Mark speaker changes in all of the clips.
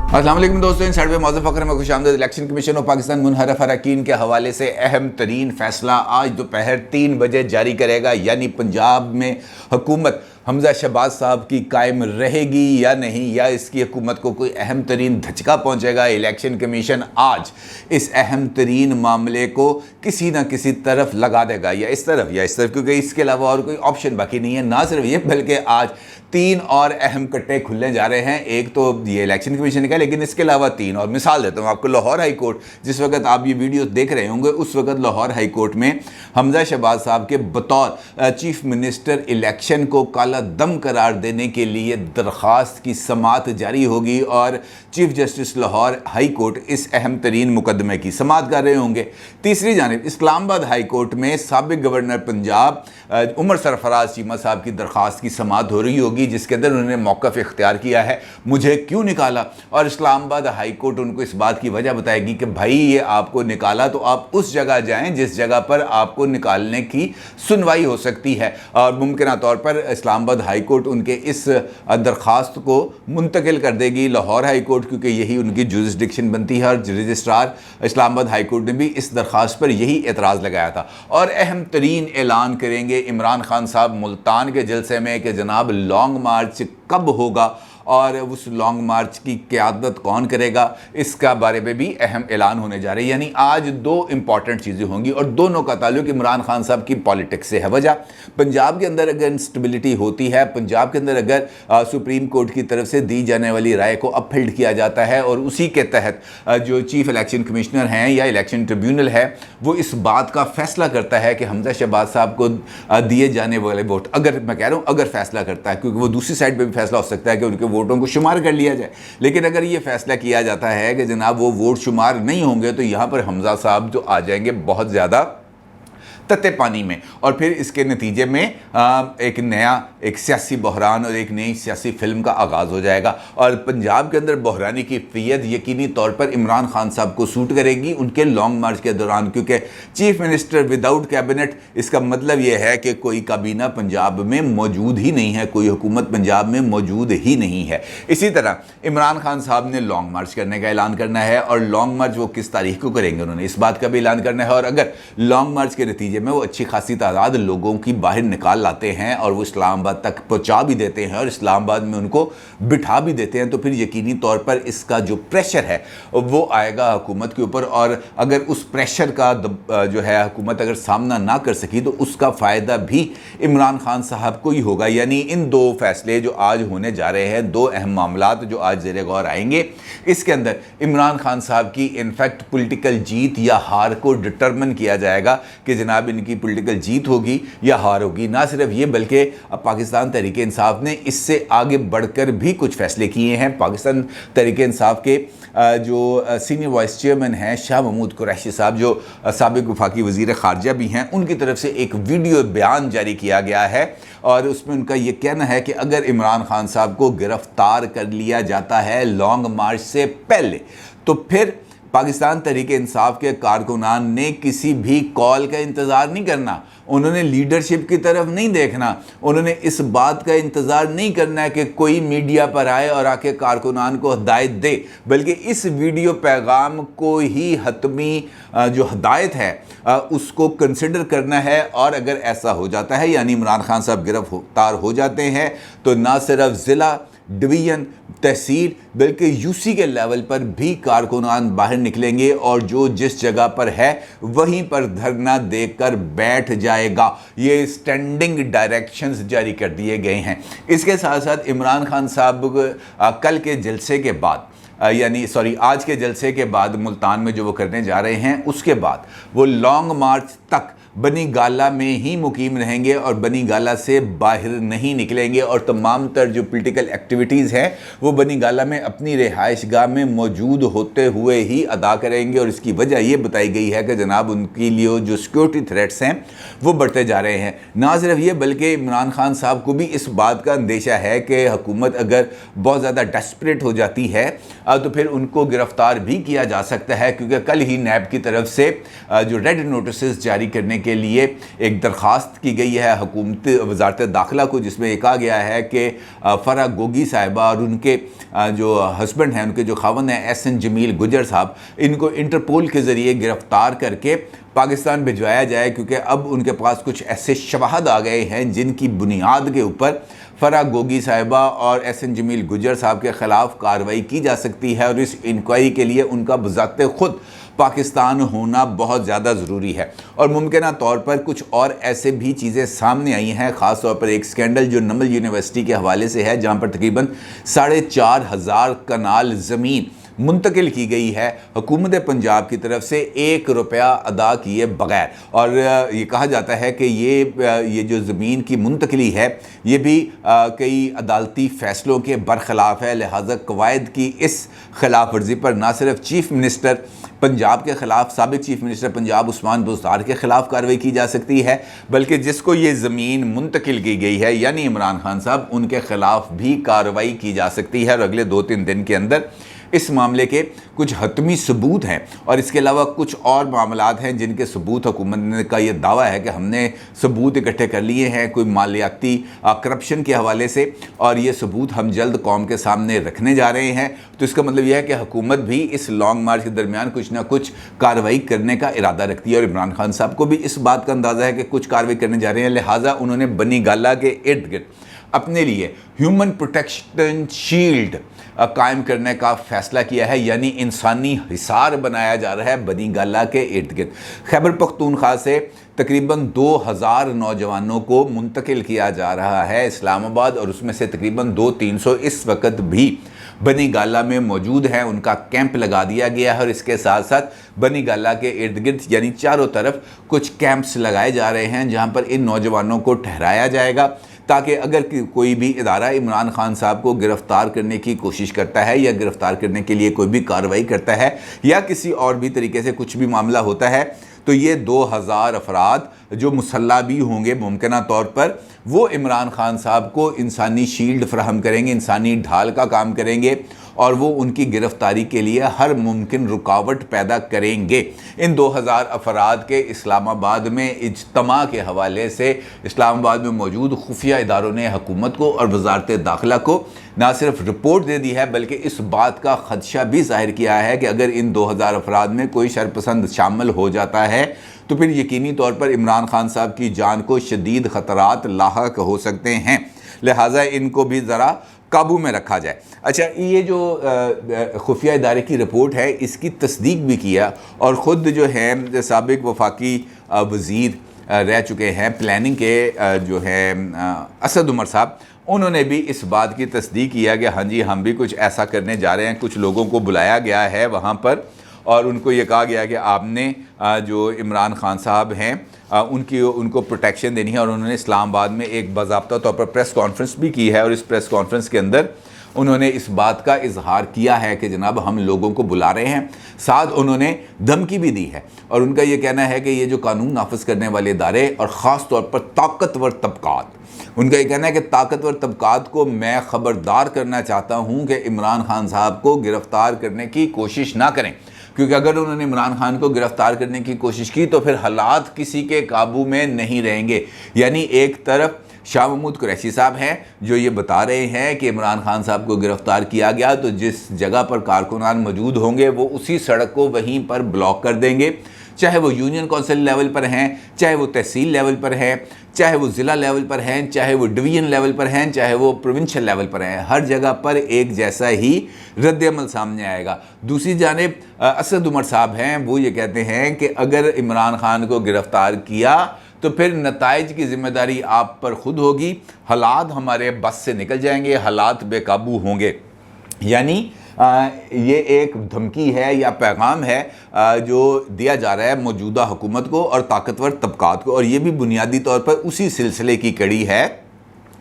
Speaker 1: अस्सलाम वालेकुम दोस्तों, इन साइड पे मौजूद फकर में खुश आमदीद। इलेक्शन कमीशन ऑफ पाकिस्तान मुनहरफ अरकान के हवाले से अहम तरीन फैसला आज दोपहर 3 बजे जारी करेगा, यानी पंजाब में हुकूमत हमजा शहबाज साहब की कायम रहेगी या नहीं, या इसकी हुकूमत को कोई अहम तरीन धचका पहुँचेगा। इलेक्शन कमीशन आज इस अहम तरीन मामले को किसी न किसी तरफ लगा देगा, या इस तरफ या इस तरफ, क्योंकि इसके अलावा और कोई ऑप्शन बाकी नहीं है। ना सिर्फ ये बल्कि आज 3 और अहम कट्टे खुलने जा रहे हैं। एक तो ये इलेक्शन कमीशन का, लेकिन इसके अलावा 3 और। मिसाल देता हूँ आपको, लाहौर हाई कोर्ट, जिस वक्त आप ये वीडियो देख रहे होंगे उस वक्त लाहौर हाई कोर्ट में हमजा शहबाज साहब के बतौर चीफ मिनिस्टर इलेक्शन को काला दम करार देने के लिए दरख्वास्त की समाअत जारी होगी और chief justice Lahore high court इस अहम तरीन मुकदमे की समाअत कर रहे होंगे। तीसरी जानिब इस्लामाबाद हाई कोर्ट में साबिक गवर्नर पंजाब उमर सरफराज चीमा साहब की दरख्वास्त की समाअत हो रही होगी, जिसके अंदर उन्होंने मौक़िफ़ इख्तियार किया है मुझे क्यों निकाला, और इस्लामाबाद हाई कोर्ट उनको इस बात की वजह बताएगी कि भाई ये आपको निकाला तो आप उस जगह जाएं जिस जगह पर आपको निकालने की सुनवाई हो सकती है। और मुमकिन तौर पर इस्लामाबाद हाई कोर्ट उनके इस दरख्वास्त को मुंतकिल कर देगी लाहौर हाई कोर्ट, क्योंकि यही उनकी जुरिस्डिक्शन बनती है। और रजिस्ट्रार इस्लामाबाद हाई कोर्ट ने भी इस दरख्वास्त पर यही एतराज़ लगाया था। और अहम तरीन ऐलान करेंगे इमरान खान साहब मुल्तान के जलसे में कि जनाब लॉन्ग मार्च कब होगा और उस लॉन्ग मार्च की क़यादत कौन करेगा, इसका बारे में भी अहम ऐलान होने जा रहे हैं। यानी आज 2 इंपॉर्टेंट चीज़ें होंगी और दोनों का ताल्लुक इमरान खान साहब की पॉलिटिक्स से है। वजह पंजाब के अंदर अगर इंस्टेबिलिटी होती है, पंजाब के अंदर अगर सुप्रीम कोर्ट की तरफ से दी जाने वाली राय को अपहोल्ड किया जाता है और उसी के तहत जो चीफ इलेक्शन कमिश्नर हैं या इलेक्शन ट्रिब्यूनल है वो इस बात का फैसला करता है कि हमजा शहबाज साहब को दिए जाने वाले वोट, अगर मैं कह रहा हूँ अगर फैसला करता है, क्योंकि वो दूसरी साइड पर भी फैसला हो सकता है कि उनके वोटों को शुमार कर लिया जाए, लेकिन अगर ये फैसला किया जाता है कि जनाब वो वोट शुमार नहीं होंगे तो यहाँ पर हमजा साहब जो आ जाएंगे बहुत ज़्यादा तत्ते पानी में, और फिर इसके नतीजे में एक सियासी बहरान और एक नई सियासी फिल्म का आगाज़ हो जाएगा। और पंजाब के अंदर बहरानी की कैफियत यकीनी तौर पर इमरान खान साहब को सूट करेगी उनके लॉन्ग मार्च के दौरान, क्योंकि चीफ मिनिस्टर विदाउट कैबिनेट, इसका मतलब यह है कि कोई काबीना पंजाब में मौजूद ही नहीं है, कोई हुकूमत पंजाब में मौजूद ही नहीं है। इसी तरह इमरान खान साहब ने लॉन्ग मार्च करने का ऐलान करना है, और लॉन्ग मार्च वो किस तारीख को करेंगे उन्होंने इस बात का भी ऐलान करना है। और अगर लॉन्ग मार्च के नतीजे में वो अच्छी खासी तादाद लोगों की बाहर निकाल लाते हैं और वो इस्लामाबाद तक पहुंचा भी देते हैं और इस्लामाबाद में उनको बिठा भी देते हैं, तो फिर यकीनी तौर पर इसका जो प्रेशर है वो आएगा हुकूमत के ऊपर। और अगर उस प्रेशर का जो है हुकूमत अगर सामना ना कर सकी तो उसका फ़ायदा भी इमरान खान साहब को ही होगा। यानी इन 2 फैसले जो आज होने जा रहे हैं, 2 अहम मामलात जो आज ज़ेरे गौर आएंगे, इसके अंदर इमरान खान साहब की इनफैक्ट पॉलिटिकल जीत या हार को डिटरमिन किया जाएगा कि जनाब इनकी पॉलिटिकल जीत होगी या हार होगी। ना सिर्फ ये बल्कि पाकिस्तान तहरीक इंसाफ ने इससे आगे बढ़कर भी कुछ फैसले किए हैं। पाकिस्तान तहरीक इंसाफ के जो सीनियर वाइस चेयरमैन हैं शाह महमूद कुरैशी साहब, जो साबिक वफाकी वज़ीर ख़ारजा भी हैं, उनकी तरफ से एक वीडियो बयान जारी किया गया है और उसमें उनका ये कहना है कि अगर इमरान खान साहब को गिरफ़्तार कर लिया जाता है लॉन्ग मार्च से पहले तो फिर पाकिस्तान तहरीक इंसाफ के कारकुनान ने किसी भी कॉल का इंतज़ार नहीं करना, उन्होंने लीडरशिप की तरफ नहीं देखना, उन्होंने इस बात का इंतज़ार नहीं करना है कि कोई मीडिया पर आए और आके कारकुनान को हदायत दे, बल्कि इस वीडियो पैगाम को ही हतमी जो हदायत है उसको कंसिडर करना है। और अगर ऐसा हो जाता है यानी इमरान खान साहब गिरफ्तार हो जाते हैं तो ना सिर्फ ज़िला, डिवीज़न, तहसील बल्कि यूसी के लेवल पर भी कारकुनान बाहर निकलेंगे और जो जिस जगह पर है वहीं पर धरना देकर बैठ जाएगा। ये स्टैंडिंग डायरेक्शंस जारी कर दिए गए हैं। इसके साथ साथ इमरान खान साहब कल के जलसे के बाद आज के जलसे के बाद मुल्तान में जो वो करने जा रहे हैं उसके बाद वो लॉन्ग मार्च तक बनी गाला में ही मुकीम रहेंगे और बनी गाला से बाहर नहीं निकलेंगे, और तमाम तर जो पॉलिटिकल एक्टिविटीज़ हैं वो बनी गाला में अपनी रिहाइश गाह में मौजूद होते हुए ही अदा करेंगे। और इसकी वजह ये बताई गई है कि जनाब उनके लिए जो सिक्योरिटी थ्रेट्स हैं वो बढ़ते जा रहे हैं। ना सिर्फ ये बल्कि इमरान खान साहब को भी इस बात का अंदेशा है कि हुकूमत अगर बहुत ज़्यादा डेस्परेट हो जाती है तो फिर उनको गिरफ़्तार भी किया जा सकता है, क्योंकि कल ही नैब की तरफ से जो रेड नोटिस जारी करने کے لیے ایک درخواست کی گئی ہے حکومت وزارت داخلہ کو، جس میں یہ کہا گیا ہے کہ فرح گوگی صاحبہ اور ان کے جو ہسبینڈ ہیں، ان کے جو خاوند ہیں احسن جمیل گجر صاحب، ان کو انٹرپول کے ذریعے گرفتار کر کے پاکستان بھجوایا جائے، کیونکہ اب ان کے پاس کچھ ایسے شواہد آ گئے ہیں جن کی بنیاد کے اوپر فرح گوگی صاحبہ اور احسن جمیل گجر صاحب کے خلاف کارروائی کی جا سکتی ہے، اور اس انکوائری کے لیے ان کا بذات خود پاکستان ہونا بہت زیادہ ضروری ہے۔ اور ممکنہ طور پر کچھ اور ایسے بھی چیزیں سامنے آئی ہیں، خاص طور پر ایک سکینڈل جو نمل یونیورسٹی کے حوالے سے ہے، جہاں پر تقریباً 4,500 کنال زمین منتقل کی گئی ہے حکومت پنجاب کی طرف سے 1 روپیہ ادا کیے بغیر، اور یہ کہا جاتا ہے کہ یہ جو زمین کی منتقلی ہے یہ بھی کئی عدالتی فیصلوں کے برخلاف ہے، لہٰذا قواعد کی اس خلاف ورزی پر نہ صرف چیف منسٹر پنجاب کے خلاف، سابق چیف منسٹر پنجاب عثمان بزدار کے خلاف کارروائی کی جا سکتی ہے، بلکہ جس کو یہ زمین منتقل کی گئی ہے یعنی عمران خان صاحب، ان کے خلاف بھی کارروائی کی جا سکتی ہے، اور اگلے 2-3 دن کے اندر اس معاملے کے کچھ حتمی ثبوت ہیں، اور اس کے علاوہ کچھ اور معاملات ہیں جن کے ثبوت حکومت کا یہ دعویٰ ہے کہ ہم نے ثبوت اکٹھے کر لیے ہیں کوئی مالیاتی کرپشن کے حوالے سے، اور یہ ثبوت ہم جلد قوم کے سامنے رکھنے جا رہے ہیں۔ تو اس کا مطلب یہ ہے کہ حکومت بھی اس لانگ مارچ کے درمیان کچھ نہ کچھ کارروائی کرنے کا ارادہ رکھتی ہے، اور عمران خان صاحب کو بھی اس بات کا اندازہ ہے کہ کچھ کارروائی کرنے جا رہے ہیں، لہٰذا انہوں نے بنی گالہ کے ارد گرد اپنے لیے ہیومن پروٹیکشن شیلڈ قائم کرنے کا فیصلہ کیا ہے، یعنی انسانی حصار بنایا جا رہا ہے بنی گالہ کے ارد گرد۔ خیبر پختونخوا سے تقریباً 2,000 نوجوانوں کو منتقل کیا جا رہا ہے اسلام آباد، اور اس میں سے تقریباً 200-300 اس وقت بھی بنی گالہ میں موجود ہیں، ان کا کیمپ لگا دیا گیا ہے، اور اس کے ساتھ ساتھ بنی گالہ کے ارد گرد یعنی چاروں طرف کچھ کیمپس لگائے جا رہے ہیں جہاں پر ان نوجوانوں کو ٹھہرایا جائے گا، تاکہ اگر کوئی بھی ادارہ عمران خان صاحب کو گرفتار کرنے کی کوشش کرتا ہے یا گرفتار کرنے کے لیے کوئی بھی کارروائی کرتا ہے یا کسی اور بھی طریقے سے کچھ بھی معاملہ ہوتا ہے، تو یہ 2,000 افراد جو مسلح بھی ہوں گے ممکنہ طور پر، وہ عمران خان صاحب کو انسانی شیلڈ فراہم کریں گے، انسانی ڈھال کا کام کریں گے، اور وہ ان کی گرفتاری کے لیے ہر ممکن رکاوٹ پیدا کریں گے۔ ان 2,000 افراد کے اسلام آباد میں اجتماع کے حوالے سے اسلام آباد میں موجود خفیہ اداروں نے حکومت کو اور وزارت داخلہ کو نہ صرف رپورٹ دے دی ہے بلکہ اس بات کا خدشہ بھی ظاہر کیا ہے کہ اگر ان 2,000 افراد میں کوئی شرپسند شامل ہو جاتا ہے تو پھر یقینی طور پر عمران خان صاحب کی جان کو شدید خطرات لاحق ہو سکتے ہیں، لہٰذا ان کو بھی ذرا قابو میں رکھا جائے۔ اچھا، یہ جو خفیہ ادارے کی رپورٹ ہے اس کی تصدیق بھی کیا، اور خود جو ہے سابق وفاقی وزیر رہ چکے ہیں پلاننگ کے جو ہے اسد عمر صاحب، انہوں نے بھی اس بات کی تصدیق کیا کہ ہاں جی ہم بھی کچھ ایسا کرنے جا رہے ہیں، کچھ لوگوں کو بلایا گیا ہے وہاں پر، اور ان کو یہ کہا گیا کہ آپ نے جو عمران خان صاحب ہیں ان کو پروٹیکشن دینی ہے، اور انہوں نے اسلام آباد میں ایک باضابطہ طور پر پریس کانفرنس بھی کی ہے، اور اس پریس کانفرنس کے اندر انہوں نے اس بات کا اظہار کیا ہے کہ جناب ہم لوگوں کو بلا رہے ہیں، ساتھ انہوں نے دھمکی بھی دی ہے، اور ان کا یہ کہنا ہے کہ یہ جو قانون نافذ کرنے والے ادارے اور خاص طور پر طاقتور طبقات، ان کا یہ کہنا ہے کہ طاقتور طبقات کو میں خبردار کرنا چاہتا ہوں کہ عمران خان صاحب کو گرفتار کرنے کی کوشش نہ کریں، کیونکہ اگر انہوں نے عمران خان کو گرفتار کرنے کی کوشش کی تو پھر حالات کسی کے قابو میں نہیں رہیں گے۔ یعنی ایک طرف شاہ محمود قریشی صاحب ہیں جو یہ بتا رہے ہیں کہ عمران خان صاحب کو گرفتار کیا گیا تو جس جگہ پر کارکنان موجود ہوں گے وہ اسی سڑک کو وہیں پر بلاک کر دیں گے، چاہے وہ یونین کونسل لیول پر ہیں، چاہے وہ تحصیل لیول پر ہیں، چاہے وہ ضلع لیول پر ہیں، چاہے وہ ڈویژن لیول پر ہیں، چاہے وہ پروونشل لیول پر ہیں، ہر جگہ پر ایک جیسا ہی رد عمل سامنے آئے گا۔ دوسری جانب اسد عمر صاحب ہیں، وہ یہ کہتے ہیں کہ اگر عمران خان کو گرفتار کیا تو پھر نتائج کی ذمہ داری آپ پر خود ہوگی، حالات ہمارے بس سے نکل جائیں گے، حالات بے قابو ہوں گے۔ یعنی یہ ایک دھمکی ہے یا پیغام ہے جو دیا جا رہا ہے موجودہ حکومت کو اور طاقتور طبقات کو، اور یہ بھی بنیادی طور پر اسی سلسلے کی کڑی ہے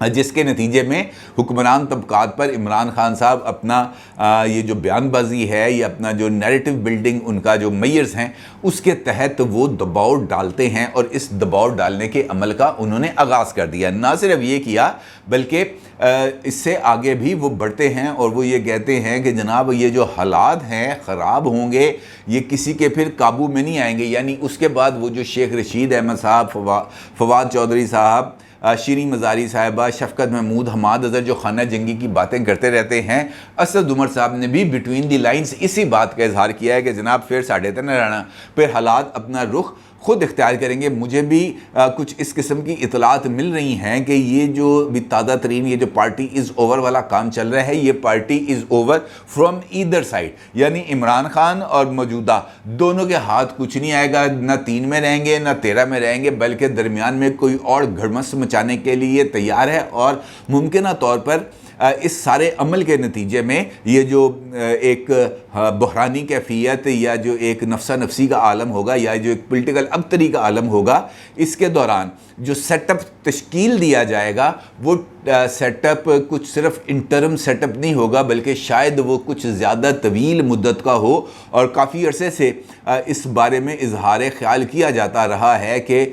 Speaker 1: जिसके नतीजे में हुक्मरान तबकात पर इमरान खान साहब अपना ये जो बयानबाजी है या अपना जो नैरेटिव बिल्डिंग उनका जो मेयर्स हैं उसके तहत वो दबाव डालते हैं, और इस दबाव डालने के अमल का उन्होंने आगाज़ कर दिया। ना सिर्फ ये किया बल्कि इससे आगे भी वो बढ़ते हैं और वो ये कहते हैं कि जनाब ये जो हालात हैं ख़राब होंगे, ये किसी के फिर काबू में नहीं आएंगे। यानी उसके बाद वो जो शेख रशीद अहमद साहब, फवाद चौधरी साहब, शीरीन मज़ारी साहिबा, शफ़क़त महमूद, हमाद अज़हर जो खाना जंगी की बातें करते रहते हैं, असद उमर साहब ने भी बिटवीन दी लाइंस इसी बात का इजहार किया है कि जनाब फिर साढ़े तन रहना, फिर हालात अपना रुख खुद इख्तियार करेंगे। मुझे भी कुछ इस किस्म की इतलात मिल रही हैं कि ये जो भी ताज़ा तरीन ये जो पार्टी इज़ ओवर वाला काम चल रहा है, ये party is over from either side, यानी इमरान खान और मौजूदा दोनों के हाथ कुछ नहीं आएगा, ना 3 में रहेंगे ना 13 में रहेंगे, बल्कि दरमियान में कोई और घड़मस मचाने के लिए तैयार है। और मुमकिन तौर पर इस सारे अमल के नतीजे में ये जो एक बहरानी कैफियत या जो एक नफ्सा नफसी का आलम होगा या जो एक पॉलिटिकल अबतरी का आलम होगा, इसके दौरान जो सेटअप तश्कील दिया जाएगा वो सेटअप कुछ सिर्फ इंटरम सेटअप नहीं होगा, बल्कि शायद वो कुछ ज़्यादा तवील मुद्दत का हो। और काफ़ी अरसे से इस बारे में इजहार ख्याल किया जाता रहा है कि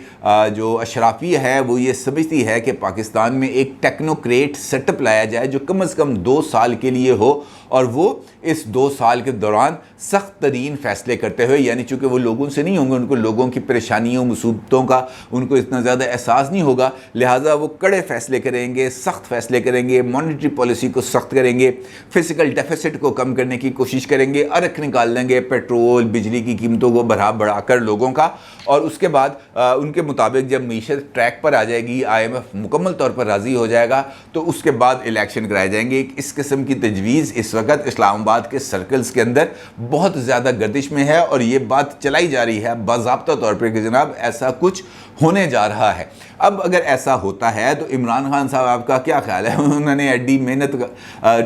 Speaker 1: जो अशराफी है वो ये समझती है कि पाकिस्तान में एक टेक्नोक्रेट सेटअप लाया जाए जो कम से कम 2 साल के लिए हो, और वो इस 2 साल के दौरान सख्त तरीन फ़ैसले करते हुए, यानी चूँकि वो लोगों से नहीं होंगे, उनको लोगों की परेशानियों मुसीबतों का उनको इतना ज़्यादा एहसास नहीं होगा, लिहाजा वो कड़े फ़ैसले करेंगे, सख्त फ़ैसले करेंगे, मॉनेटरी पॉलिसी को सख्त करेंगे, फिजिकल डेफिसिट को कम करने की कोशिश करेंगे, अरक निकाल देंगे पेट्रोल बिजली की कीमतों को बढ़ाकर लोगों का। और उसके बाद उनके मुताबिक जब मीशत ट्रैक पर आ जाएगी, IMF मुकम्मल तौर पर राज़ी हो जाएगा, तो उसके बाद इलेक्शन कराए जाएंगे। इस किस्म की तजवीज़ इस वक्त इस्लामाबाद के सर्कल्स के अंदर बहुत ज़्यादा गर्दिश में है, और ये बात चलाई जा रही है बाज़ाब्ता तौर पर कि जनाब ऐसा कुछ होने जा रहा है। अब अगर ऐसा होता है तो इमरान खान साहब आपका क्या ख्याल है? उन्होंने एडी मेहनत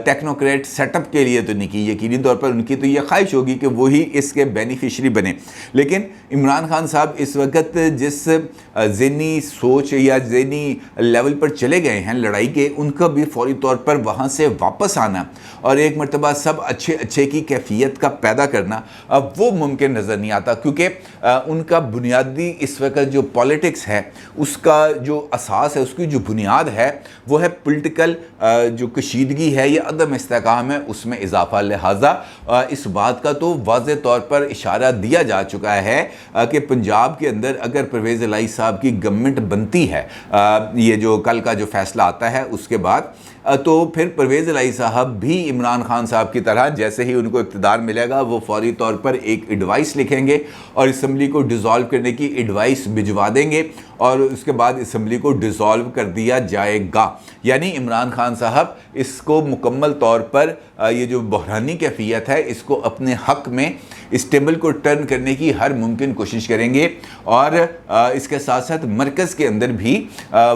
Speaker 1: टेक्नोक्रेट सेटअप के लिए तो नहीं की, यकीनी तौर पर उनकी तो ये ख्वाहिश होगी कि वही इसके बेनिफिशरी बने, लेकिन इमरान खान साहब इस वक्त जिस ज़हनी सोच या ज़हनी लेवल पर चले गए हैं लड़ाई के, उनका भी फौरी तौर पर वहाँ से वापस आना और एक मरतबा सब अच्छे अच्छे की कैफियत का पैदा करना अब वो मुमकिन नज़र नहीं आता, क्योंकि उनका बुनियादी इस वक्त जो पॉलिटिक्स है उसका जो असास है, उसकी जो बुनियाद है वो है पॉलिटिकल जो कशीदगी है या अदम इस्तेकाम है, उसमें इजाफा। लिहाजा इस बात का तो वाज़े तौर पर इशारा दिया जा चुका है कि पंजाब के अंदर अगर परवेज़ इलाही साहब की गवर्नमेंट बनती है, ये जो कल का जो फैसला आता है उसके बाद, तो फिर परवेज़ इलाही साहब भी इमरान खान साहब की तरह जैसे ही उनको इक़्तिदार मिलेगा वो फौरी तौर पर एक एडवाइस लिखेंगे और असम्बली को डिज़ोल्व करने की एडवाइस भिजवा देंगे और उसके बाद असम्बली को डिज़ोल्व कर दिया जाएगा। यानी इमरान खान साहब इसको मुकम्मल तौर पर ये जो बहरानी कैफियत है इसको अपने हक़ में इस टेबल को टर्न करने की हर मुमकिन कोशिश करेंगे, और इसके साथ साथ मरकज़ के अंदर भी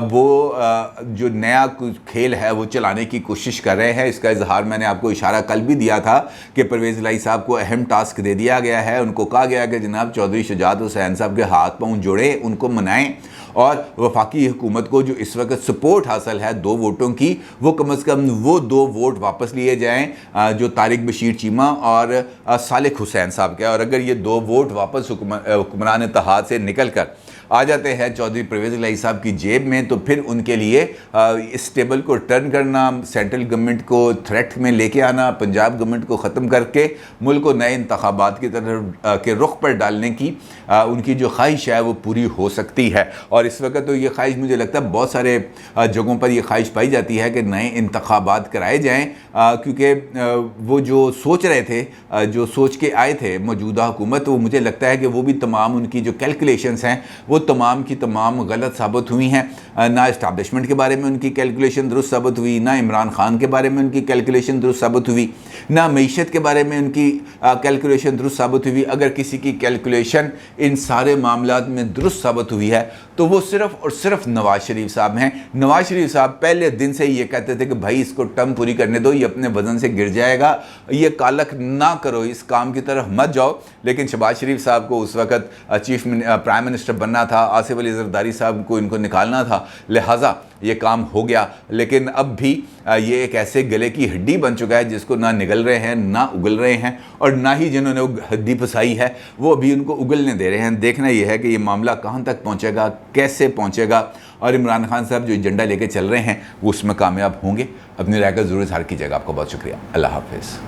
Speaker 1: वो जो नया खेल है वो चलाने की कोशिश कर रहे हैं। इसका इजहार मैंने आपको इशारा कल भी दिया था कि परवेज़ इलाही साहब को अहम टास्क दे दिया गया है। उनको कहा गया कि जनाब चौधरी शुजात हुसैन साहब के हाथ पाँव जोड़ें, उनको मनाएं और वफाकी हुकूमत को जो इस वक्त सपोर्ट हासिल है 2 वोटों की, वो कम अज़ कम वो 2 वोट वापस लिए जाएं जो तारिक बशीर चीमा और सालिक हुसैन साहब के। और अगर ये 2 वोट वापस हुक्मरान इत्तेहाद से निकल कर आ जाते हैं चौधरी परवेज़ इलाही साहब की जेब में, तो फिर उनके लिए इस टेबल को टर्न करना, सेंट्रल गवर्नमेंट को थ्रेट में लेके आना, पंजाब गवर्नमेंट को ख़त्म करके मुल्क को नए इंतखाबात की तरफ के रुख पर डालने की उनकी जो ख्वाहिश है वो पूरी हो सकती है। और इस वक्त तो ये ख्वाहिश मुझे लगता है बहुत सारे जगहों पर ये ख्वाहिश पाई जाती है कि नए इंतखाबात कराए जाएँ, क्योंकि वो जो सोच रहे थे, जो सोच के आए थे मौजूदा हुकूमत, वो मुझे लगता है कि वो भी तमाम उनकी जो कैलकुलेशंस हैं वो तमाम की तमाम गलत साबित हुई हैं। ना इस्टेब्लिशमेंट के बारे में उनकी कैलकुलेशन दुरुस्त साबित हुई, ना इमरान खान के बारे में उनकी कैलकुलेशन दुरुस्त साबित हुई, ना मईशत के बारे में उनकी कैलकुलेशन दुरुस्त साबित हुई। अगर किसी की कैलकुलेशन इन सारे मामलात में दुरुस्त साबित हुई है तो वो सिर्फ़ और सिर्फ नवाज़ शरीफ साहब हैं। नवाज़ शरीफ साहब पहले दिन से ये कहते थे कि भाई इसको टर्म पूरी करने दो, ये अपने वज़न से गिर जाएगा, ये कालक ना करो, इस काम की तरफ मत जाओ। लेकिन शहबाज शरीफ साहब को उस वक़्त प्राइम मिनिस्टर बनना تھا, آصف علی زرداری صاحب کو ان کو نکالنا تھا, لہٰذا یہ کام ہو گیا. لیکن اب بھی یہ ایک ایسے گلے کی ہڈی بن چکا ہے جس کو نہ نگل رہے ہیں, نہ اگل رہے ہیں, اور نہ ہی جنہوں نے ہڈی پھسائی ہے وہ ابھی ان کو اگلنے دے رہے ہیں. دیکھنا یہ ہے کہ یہ معاملہ کہاں تک پہنچے گا, کیسے پہنچے گا, اور عمران خان صاحب جو ایجنڈا لے کے چل رہے ہیں وہ اس میں کامیاب ہوں گے. اپنی رائے کا ضرور اظہار کیجیے گا. آپ کا بہت شکریہ. اللہ حافظ.